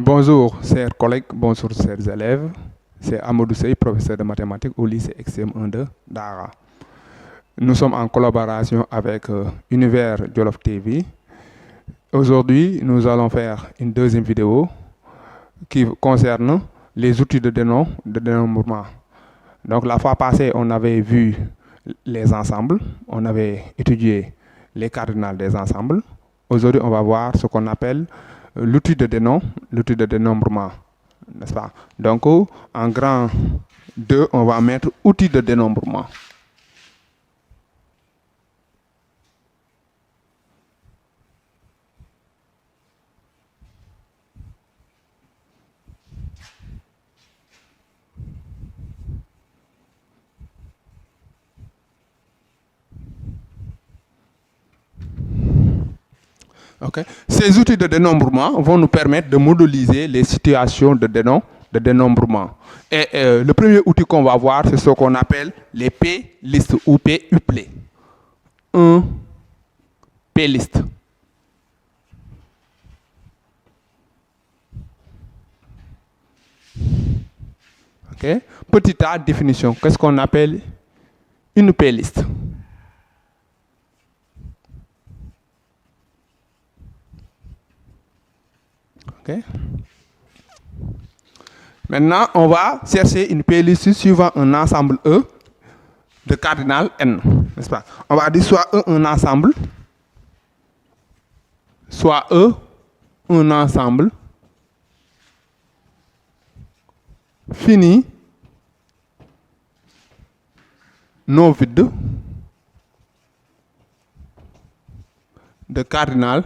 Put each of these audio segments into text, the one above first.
Bonjour, chers collègues, bonjour, chers élèves. C'est Amadou Sey, professeur de mathématiques au lycée XM1 de Dara. Nous sommes en collaboration avec Univers Jolof TV. Aujourd'hui, nous allons faire une deuxième vidéo qui concerne les outils de dénombrement. Donc la fois passée, on avait vu les ensembles, on avait étudié les cardinales des ensembles. Aujourd'hui, on va voir ce qu'on appelle l'outil de dénombrement, n'est-ce pas? Donc, en grand 2, on va mettre outil de dénombrement. Okay. Ces outils de dénombrement vont nous permettre de modéliser les situations de dénombrement. Et le premier outil qu'on va voir, c'est ce qu'on appelle les P-listes ou P-uplets. Un P-liste. Okay. Petit a, définition. Qu'est-ce qu'on appelle une P-liste? Okay. Maintenant, on va chercher une P-liste suivant un ensemble E de cardinal N, n'est-ce pas? On va dire soit E un ensemble, soit E un ensemble fini non vide de cardinal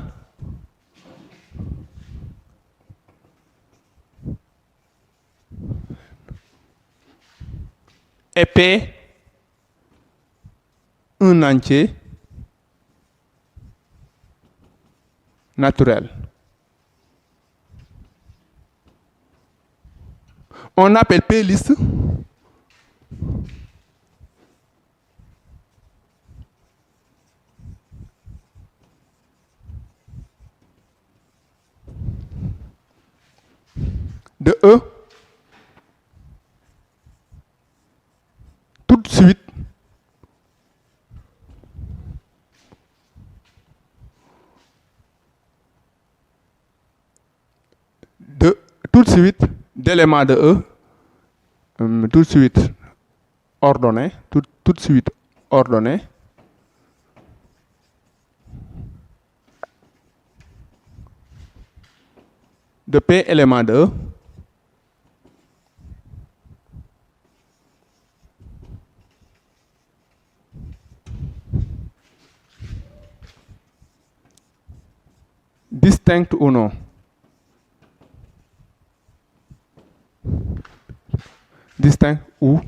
et P un entier naturel. On appelle P-liste de E tout de suite d'éléments de E tout de suite ordonné, tout de suite ordonné de P éléments de E distinct ou non. Distinct ou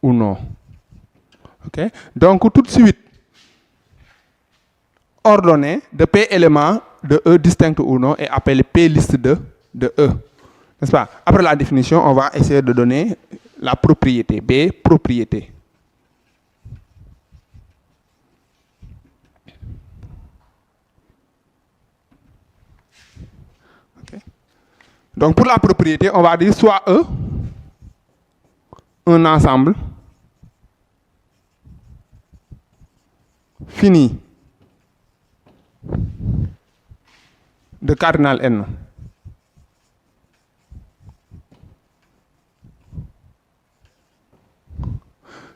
non. Okay. Donc tout de suite ordonnée de P éléments de E distinct ou non est appelé P liste de E. N'est-ce pas? Après la définition, on va essayer de donner la propriété. B, propriété. Okay. Donc pour la propriété, on va dire soit E un ensemble fini de cardinal N.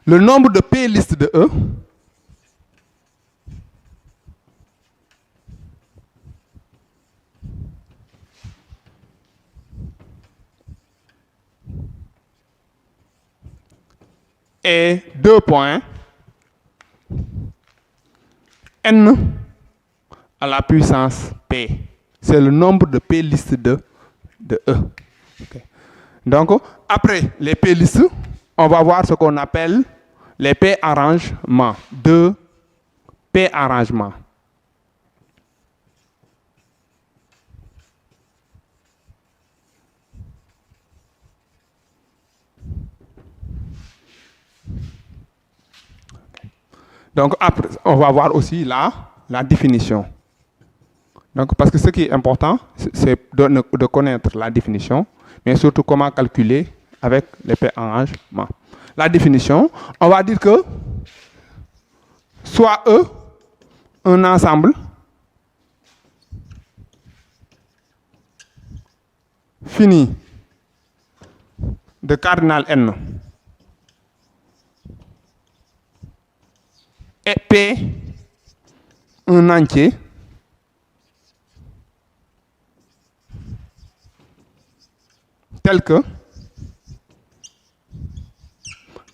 Le nombre de P-listes de E est 2 points N à la puissance P. C'est le nombre de P-listes de E. Okay. Donc, après les P-listes, on va voir ce qu'on appelle les P-arrangements. 2 P-arrangements. Donc, après, on va voir aussi la définition. Donc, parce que ce qui est important, c'est de connaître la définition, mais surtout comment calculer avec les P-arrangements. La définition, on va dire que soit E, un ensemble fini de cardinal n, et P, un entier tel que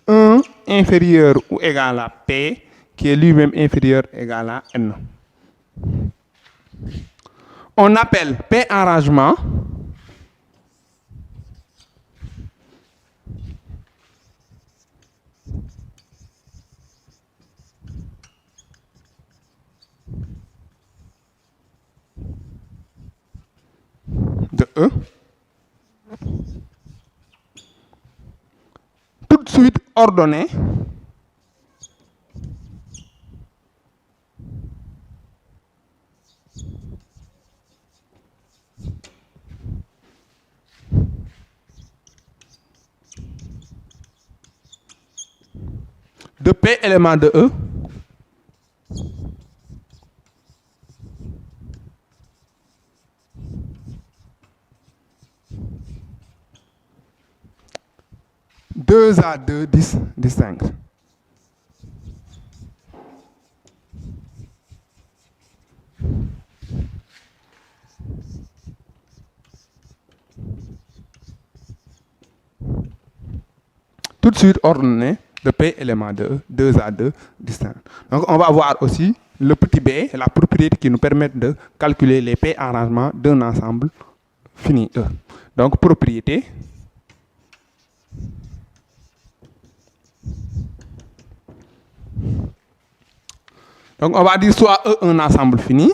1 inférieur ou égal à P, qui est lui-même inférieur ou égal à N. On appelle P arrangement de E tout de suite ordonné de P éléments de E deux à deux distincts. Tout de suite ordonné de P éléments de E, 2 à 2 distincts. Donc on va voir aussi le petit b, la propriété qui nous permet de calculer les P arrangements d'un ensemble fini E. Donc propriété donc on va dire soit E un ensemble fini,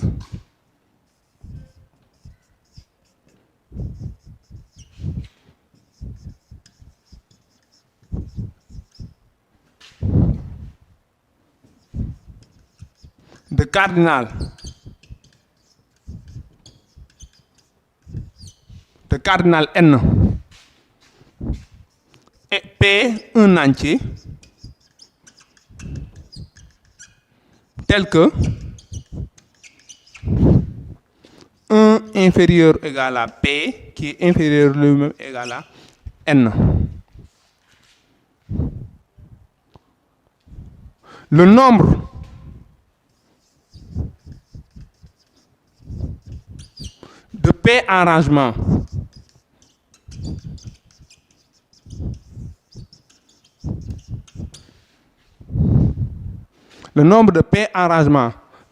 de cardinal n et P un entier tel que 1 inférieur ou égal à P qui est inférieur lui-même égal à N. Le nombre de P arrangements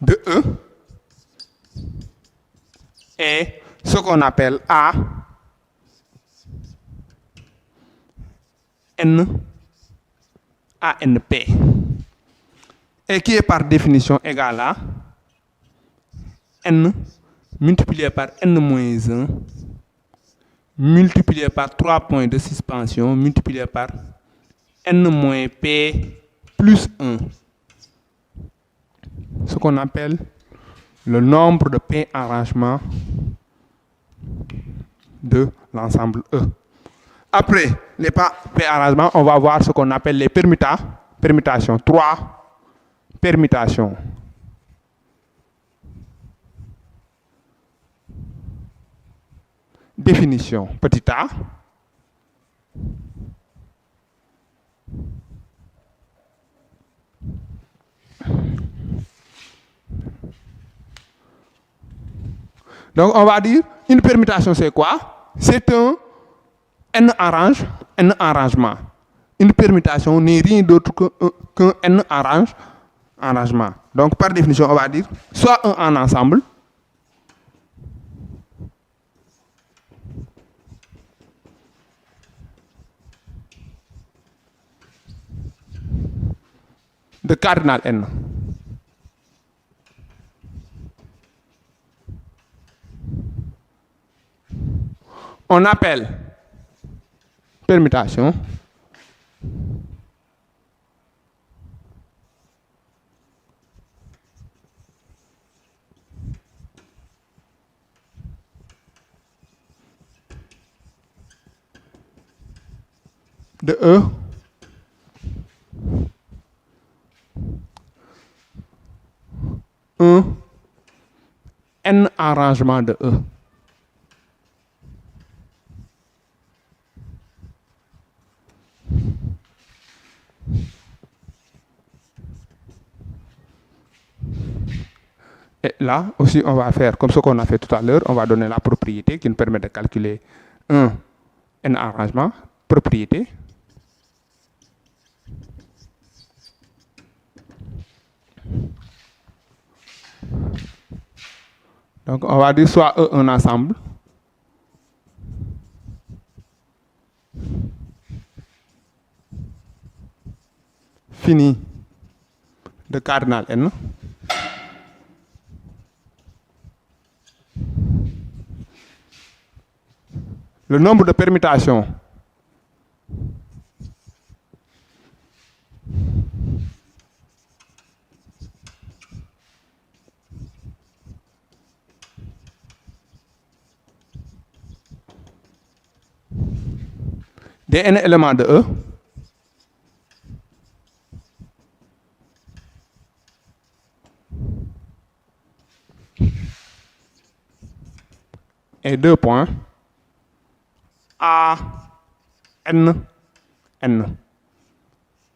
de E est ce qu'on appelle A ANP et qui est par définition égal à N multiplié par N-1 multiplié par 3 points de suspension multiplié par N-P plus 1. Ce qu'on appelle le nombre de P arrangements de l'ensemble E. Après les P arrangements, on va voir ce qu'on appelle les permutations. 3 permutations. Définition petit a. Donc on va dire une permutation c'est quoi? C'est un n arrangement. Une permutation n'est rien d'autre qu'un n arrangement. Donc par définition on va dire soit un ensemble de cardinal n. On appelle permutation de E, un n arrangement de E. Et là aussi, on va faire comme ce qu'on a fait tout à l'heure. On va donner la propriété qui nous permet de calculer un n arrangement. Propriété. Donc, on va dire soit E un ensemble. Fini de cardinal n. Le nombre de permutations des n éléments de E est 2 points A n n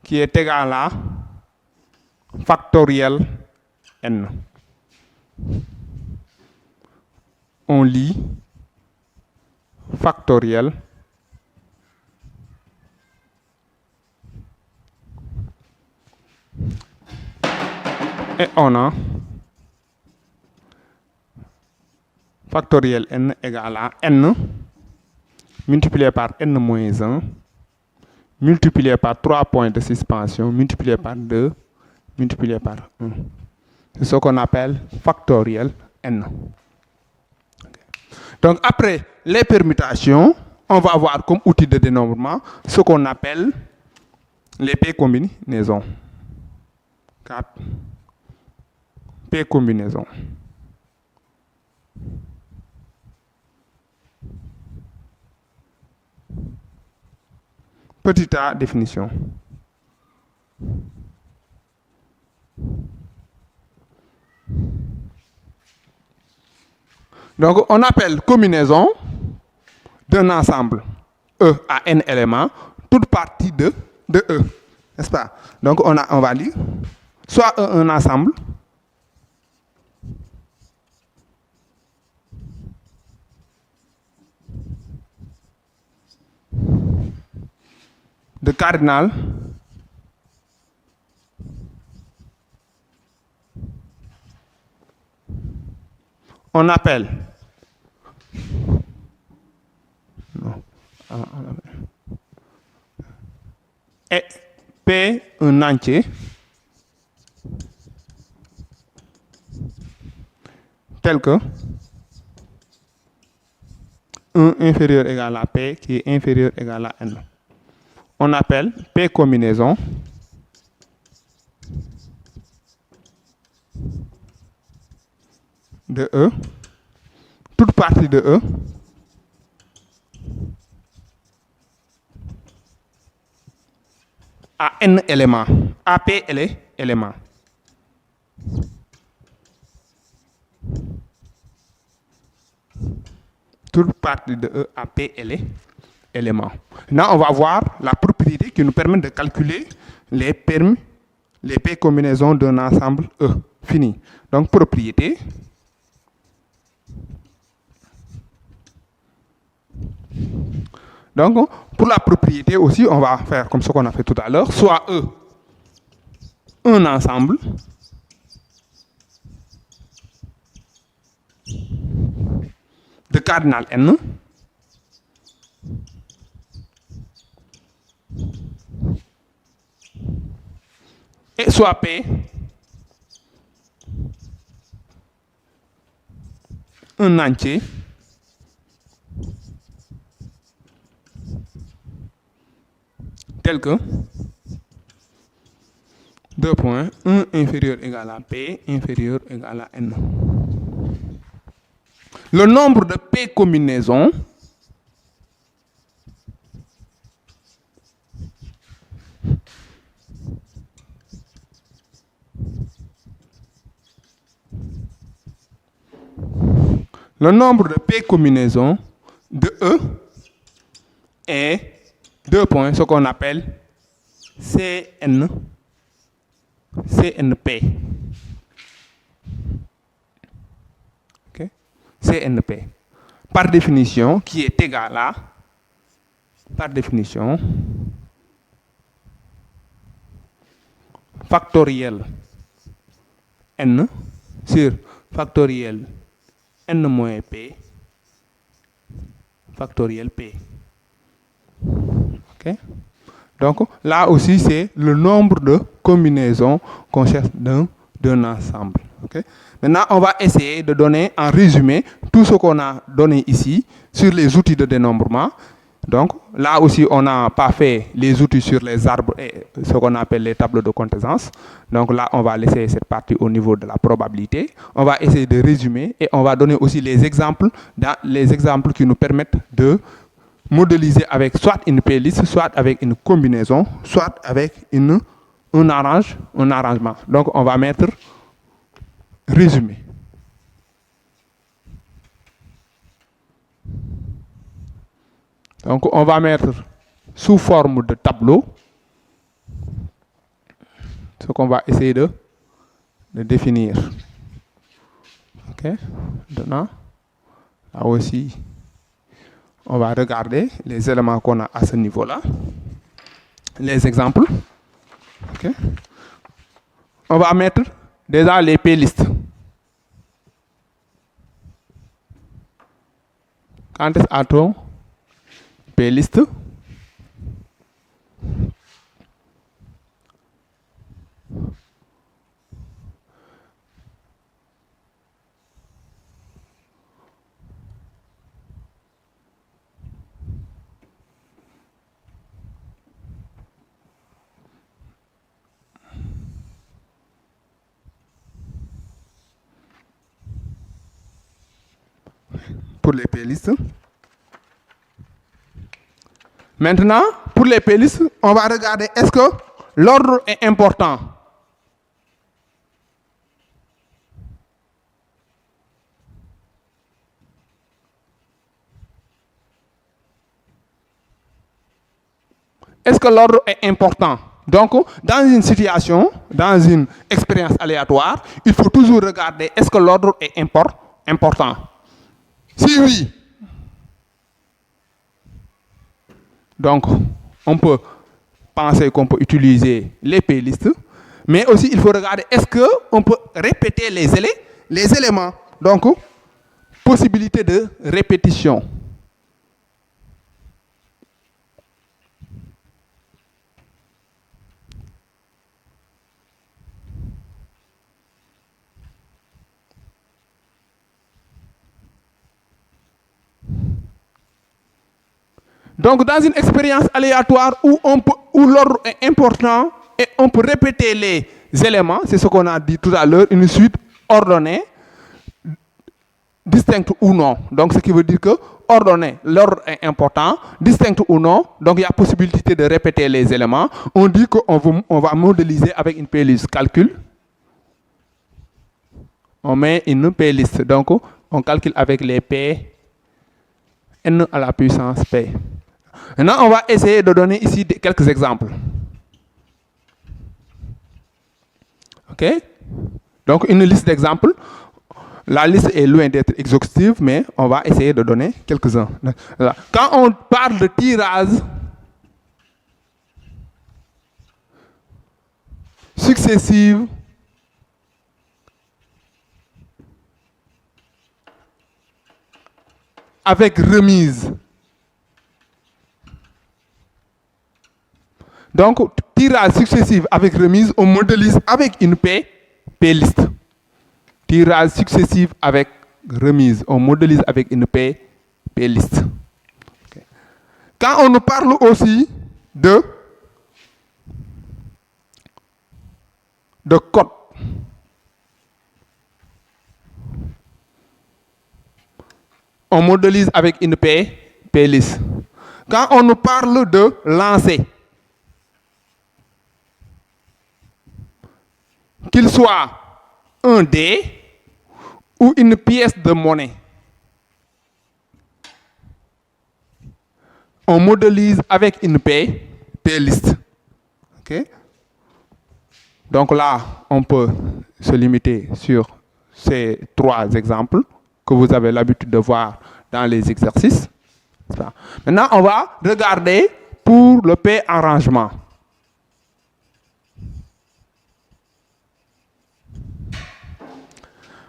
qui est égal à factoriel n. On lit factoriel et on a factoriel n égale à n multiplié par n moins 1 multiplié par 3 points de suspension multiplié par 2 multiplié par 1. C'est ce qu'on appelle factoriel n. Donc après les permutations, on va avoir comme outil de dénombrement ce qu'on appelle les P combinaisons. 4 P combinaisons. Petit a, définition. Donc, on appelle combinaison d'un ensemble E à n éléments, toute partie de E. N'est-ce pas? Donc, on va lire soit E un ensemble, de cardinal on appelle et P un entier tel que 1 inférieur égal à P qui est inférieur égal à N. On appelle P combinaison de E, toute partie de E, à n éléments, AP éléments. Toute partie de E à P éléments. Maintenant, on va voir la propriété qui nous permet de calculer les P combinaisons d'un ensemble E. Fini. Donc, propriété. Donc, pour la propriété aussi, on va faire comme ce qu'on a fait tout à l'heure, soit E, un ensemble, de cardinal n, et soit P, un entier, tel que 2 points, 1 inférieur égal à P, inférieur égal à N. Le nombre de P combinaisons Le nombre de P combinaisons de E est 2 points, ce qu'on appelle CNP. Okay? CNP. Par définition, qui est égal à, par définition, factoriel N sur factoriel N moins P factoriel P. Okay? Donc là aussi, c'est le nombre de combinaisons qu'on cherche d'un ensemble. Okay? Maintenant, on va essayer de donner en résumé tout ce qu'on a donné ici sur les outils de dénombrement. Donc là aussi, on n'a pas fait les outils sur les arbres et ce qu'on appelle les tableaux de contingence. Donc là, on va laisser cette partie au niveau de la probabilité. On va essayer de résumer et on va donner aussi les exemples qui nous permettent de modéliser avec soit une playlist, soit avec une combinaison, soit avec un arrangement. Donc on va mettre résumé. Donc on va mettre sous forme de tableau ce qu'on va essayer de définir. Ok. Maintenant, là aussi, on va regarder les éléments qu'on a à ce niveau-là. Les exemples. Okay. On va mettre déjà les playlists. Quand est-ce qu'on playlist? Pour les playlists. Maintenant, pour les playlists, on va regarder est-ce que l'ordre est important. Est-ce que l'ordre est important? Donc, dans une situation, dans une expérience aléatoire, il faut toujours regarder est-ce que l'ordre est important. Si oui, donc on peut penser qu'on peut utiliser les playlists, mais aussi il faut regarder est-ce qu'on peut répéter les éléments. Donc, possibilité de répétition. Donc, dans une expérience aléatoire où l'ordre est important et on peut répéter les éléments, c'est ce qu'on a dit tout à l'heure, une suite ordonnée, distincte ou non. Donc, ce qui veut dire que ordonnée, l'ordre est important, distincte ou non, donc il y a possibilité de répéter les éléments. On dit qu'on va modéliser avec une playlist calcul. On met une playlist, donc on calcule avec les P, N à la puissance P. Maintenant, on va essayer de donner ici quelques exemples. OK? Donc, une liste d'exemples. La liste est loin d'être exhaustive, mais on va essayer de donner quelques-uns. Quand on parle de tirage successive avec remise. Donc, tirage successif avec remise, on modélise avec une P-list. Tirage successif avec remise, on modélise avec une P-list. Okay. Quand on nous parle aussi de code, on modélise avec une P-list. Quand on nous parle de lancer, qu'il soit un dé ou une pièce de monnaie, on modélise avec une P-liste. Okay? Donc là, on peut se limiter sur ces 3 exemples que vous avez l'habitude de voir dans les exercices. Maintenant, on va regarder pour le P-arrangement.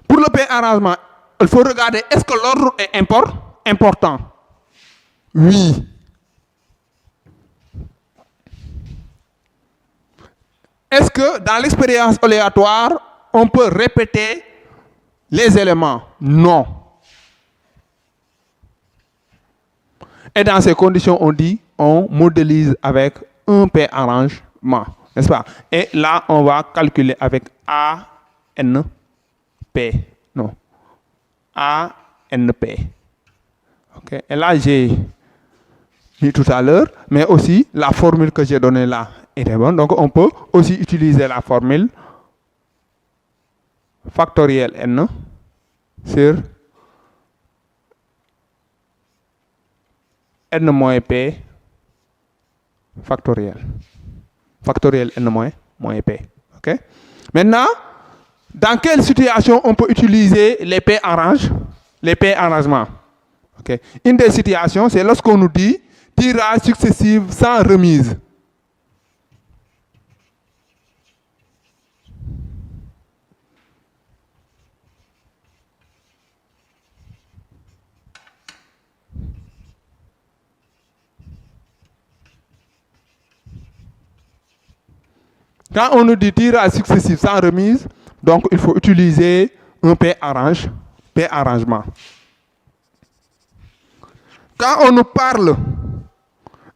Pour le P-arrangement, il faut regarder, est-ce que l'ordre est important? Oui. Est-ce que dans l'expérience aléatoire, on peut répéter les éléments? Non. Et dans ces conditions, on dit, on modélise avec un P-arrangement, n'est-ce pas? Et là, on va calculer avec ANP. Non. ANP. Okay. Et là, j'ai dit tout à l'heure, mais aussi la formule que j'ai donnée là était bonne. Donc, on peut aussi utiliser la formule factoriel n sur n moins p factoriel. Factoriel n moins p. Okay? Maintenant, dans quelle situation on peut utiliser les P-arrangements? Okay. Une des situations, c'est lorsqu'on nous dit tirage successif sans remise. Quand on nous dit tirage successif sans remise, donc il faut utiliser un P-arrangement. Quand on nous parle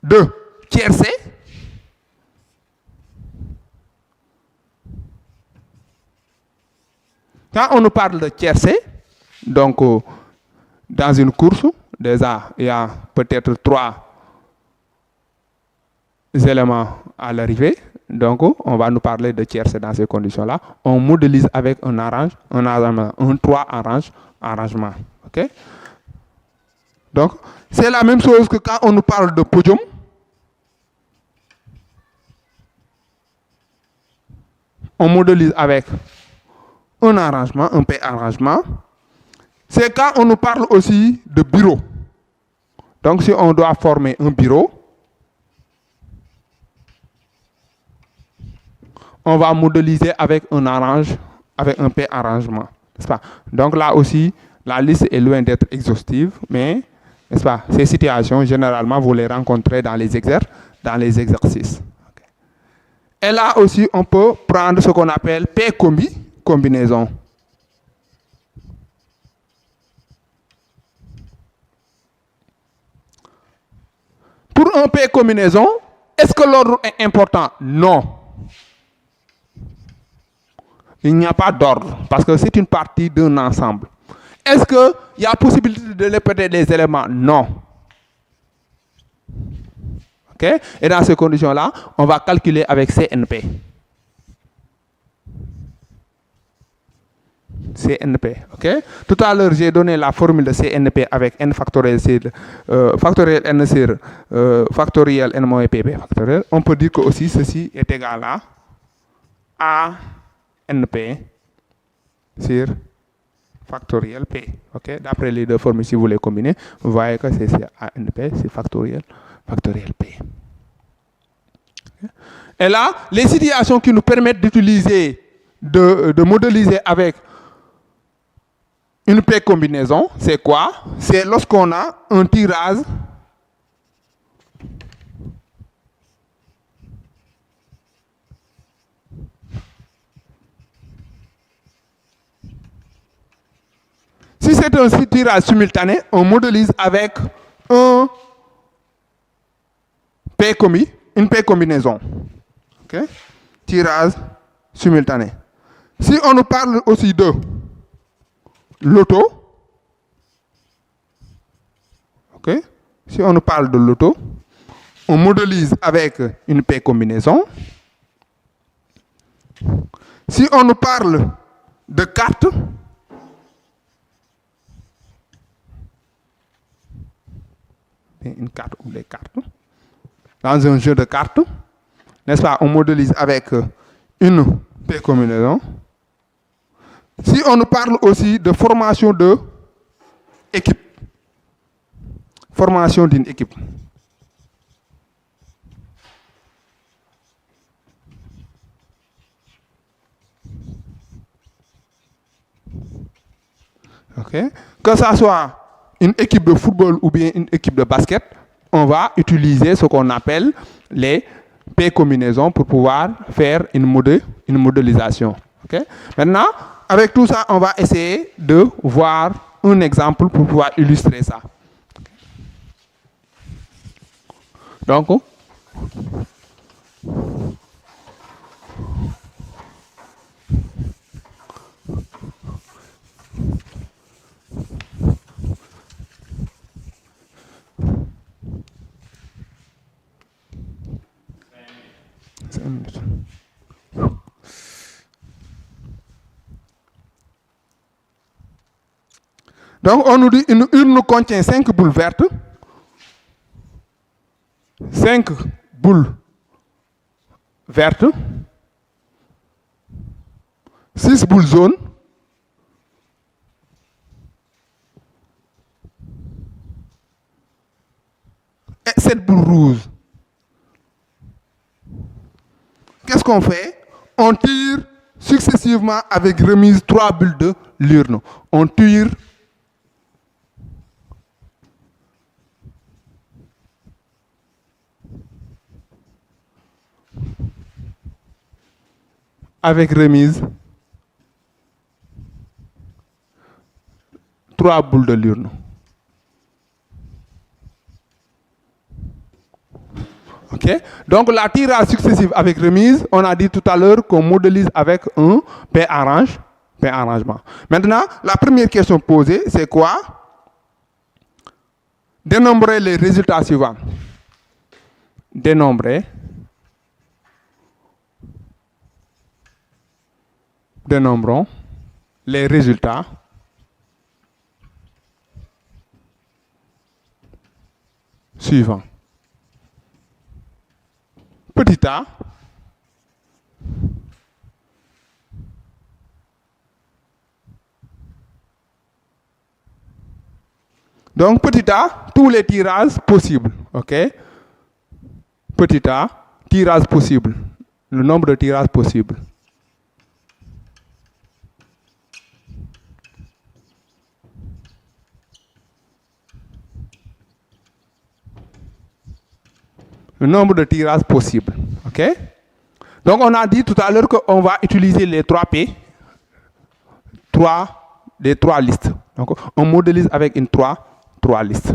de tiercé, donc dans une course, déjà il y a peut-être 3 éléments à l'arrivée. Donc, on va nous parler de tiercé dans ces conditions-là. On modélise avec un 3 arrangement. Okay? Donc, c'est la même chose que quand on nous parle de podium. On modélise avec un arrangement, un P-arrangement. C'est quand on nous parle aussi de bureau. Donc, si on doit former un bureau, on va modéliser avec un P-arrangement. N'est-ce pas? Donc là aussi, la liste est loin d'être exhaustive, mais n'est-ce pas? Ces situations, généralement, vous les rencontrez dans les exercices. Okay. Et là aussi, on peut prendre ce qu'on appelle P-combinaison. Pour un P-combinaison, est-ce que l'ordre est important? Non. Il n'y a pas d'ordre, parce que c'est une partie d'un ensemble. Est-ce qu'il y a possibilité de répéter des éléments? Non. Okay? Et dans ces conditions-là, on va calculer avec CNP. CNP, ok? Tout à l'heure, j'ai donné la formule de CNP avec n factoriel factoriel n sur factoriel n moins pp factoriel. On peut dire que aussi ceci est égal à ANP sur factoriel P. Okay? D'après les 2 formules, si vous les combinez, vous voyez que c'est ANP, c'est factoriel P. Okay? Et là, les situations qui nous permettent d'utiliser, de modéliser avec une P combinaison, c'est quoi? C'est lorsqu'on a un tirage si c'est un tirage simultané, on modélise avec une P combinaison. Okay? Tirage simultané. Si on nous parle aussi de l'auto, okay? Si on nous parle de l'auto, on modélise avec une P combinaison. Si on nous parle de carte, une carte ou des cartes. Dans un jeu de cartes, n'est-ce pas, on modélise avec une P-combinaison. Si on nous parle aussi de formation de équipe, formation d'une équipe. Okay. Que ça soit une équipe de football ou bien une équipe de basket, on va utiliser ce qu'on appelle les P-combinaisons pour pouvoir faire une modélisation. Okay. Maintenant, avec tout ça, on va essayer de voir un exemple pour pouvoir illustrer ça. Donc, donc, on nous dit une urne contient 5 boules vertes, 5 boules vertes, 6 boules jaunes, et 7 boules rouges. Qu'est-ce qu'on fait? On tire successivement avec remise 3 bulles de l'urne. On tire avec remise 3 boules de l'urne. Okay. Donc la tirage successive avec remise, on a dit tout à l'heure qu'on modélise avec un P-arrangement. Maintenant, la première question posée, c'est quoi? Dénombrer les résultats suivants. Dénombrons les résultats suivants. Petit a, donc petit a, tous les tirages possibles, ok? Petit a, tirage possible, le nombre de tirages possibles. Le nombre de tirages possibles, ok? Donc on a dit tout à l'heure qu'on va utiliser les 3 P, les 3 listes. Donc on modélise avec une 3 listes.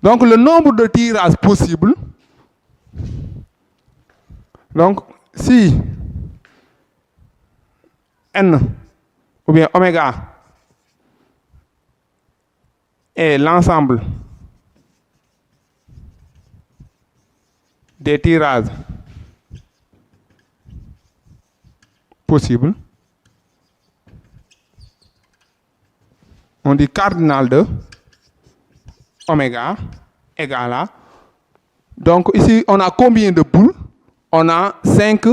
Donc le nombre de tirages possibles, donc si n ou bien oméga est l'ensemble des tirages possibles, on dit cardinal de oméga égale à, donc ici on a combien de boules? On a 5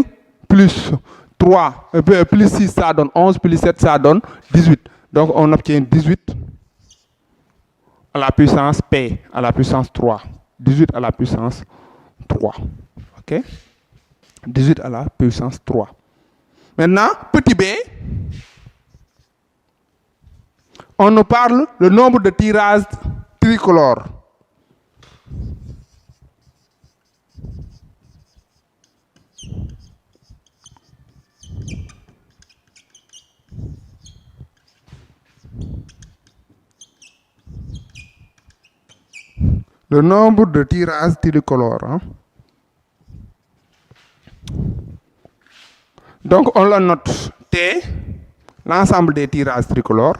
plus 3, plus 6 ça donne 11, plus 7 ça donne 18. Donc on obtient 18 à la puissance P, à la puissance 3. 18 à la puissance 3. Ok? 18 à la puissance 3. Maintenant, petit b, on nous parle le nombre de tirages tricolores. Le nombre de tirages tricolores. Hein. Donc on le note T, l'ensemble des tirages tricolores.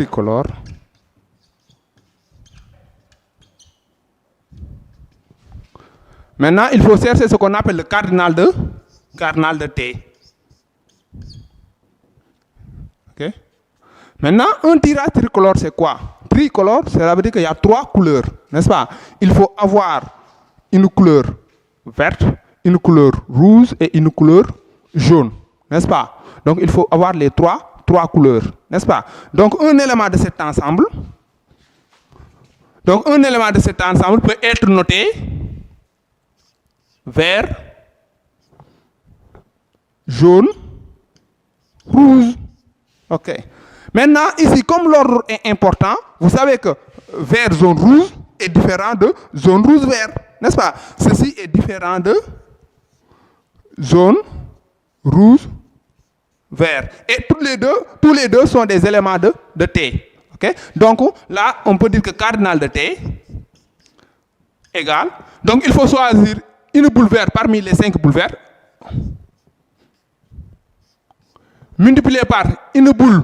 tricolore. Maintenant, il faut chercher ce qu'on appelle le cardinal de T. Okay. Maintenant, un tirage tricolore, c'est quoi? Tricolore, ça veut dire qu'il y a 3 couleurs, n'est-ce pas? Il faut avoir une couleur verte, une couleur rouge et une couleur jaune, n'est-ce pas? Donc, il faut avoir les trois couleurs, n'est-ce pas? Donc, un élément de cet ensemble, peut être noté vert, jaune, rouge. OK. Maintenant, ici, comme l'ordre est important, vous savez que vert, jaune, rouge est différent de jaune, rouge, vert. N'est-ce pas? Ceci est différent de jaune, rouge, vert. Et tous les deux sont des éléments de T. Okay? Donc, là, on peut dire que cardinal de T égale. Donc, il faut choisir une boule verte parmi les 5 boules vertes, multiplié par une boule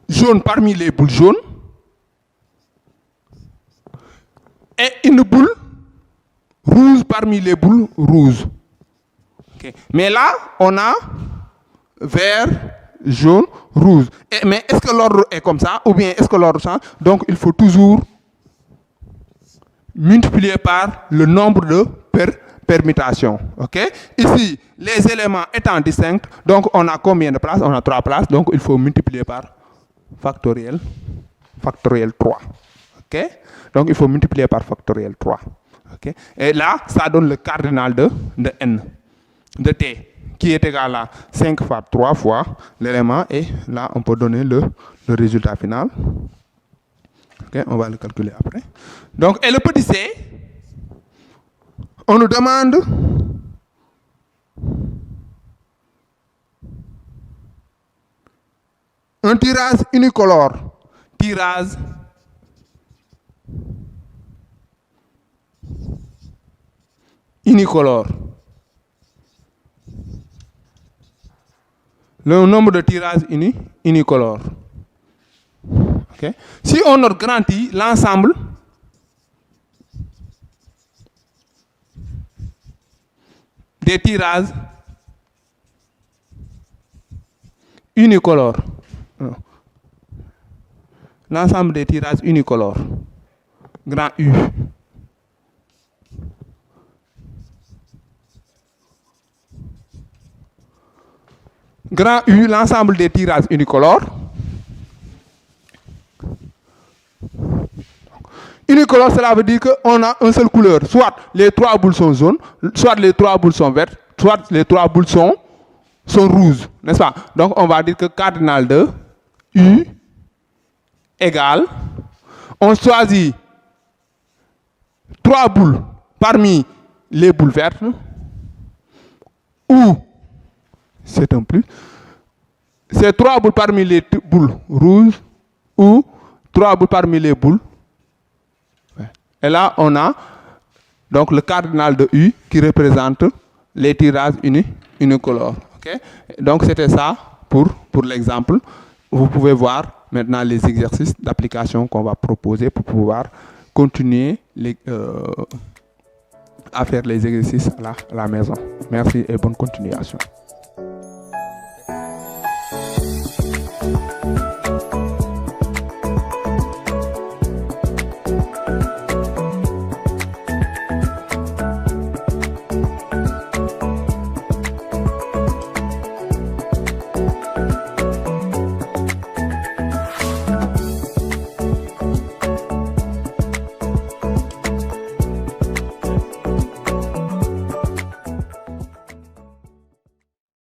jaune parmi les boules jaunes, et une boule rouge parmi les boules rouges. Okay. Mais là, on a vert, jaune, rouge. Mais est-ce que l'ordre est comme ça ou bien est-ce que l'ordre change? Donc, il faut toujours multiplier par le nombre de permutations. Okay? Ici, les éléments étant distincts, donc on a combien de places? On a 3 places, donc il faut multiplier par factoriel 3. Okay? Donc il faut multiplier par factoriel 3. Okay? Et là, ça donne le cardinal de n, de t, qui est égal à 5 fois 3 fois l'élément, et là on peut donner le résultat final. Okay? On va le calculer après. Donc, et le petit c, on nous demande un tirage unicolore. Tirage unicolore. Le nombre de tirages unicolores. Okay. Si on grandit l'ensemble des tirages unicolores, l'ensemble des tirages unicolores, grand U, grand U, l'ensemble des tirages unicolores. Unicolore, cela veut dire qu'on a une seule couleur. Soit les 3 boules sont jaunes, soit les 3 boules sont vertes, soit les 3 boules sont rouges. N'est-ce pas? Donc, on va dire que cardinal de U égale, on choisit 3 boules parmi les boules vertes, ou, c'est un plus, c'est 3 boules parmi les boules rouges, ou 3 boules parmi les boules. Et là, on a donc le cardinal de U qui représente les tirages unicolores. Okay? Donc, c'était ça pour l'exemple. Vous pouvez voir maintenant les exercices d'application qu'on va proposer pour pouvoir continuer à faire les exercices à la maison. Merci et bonne continuation.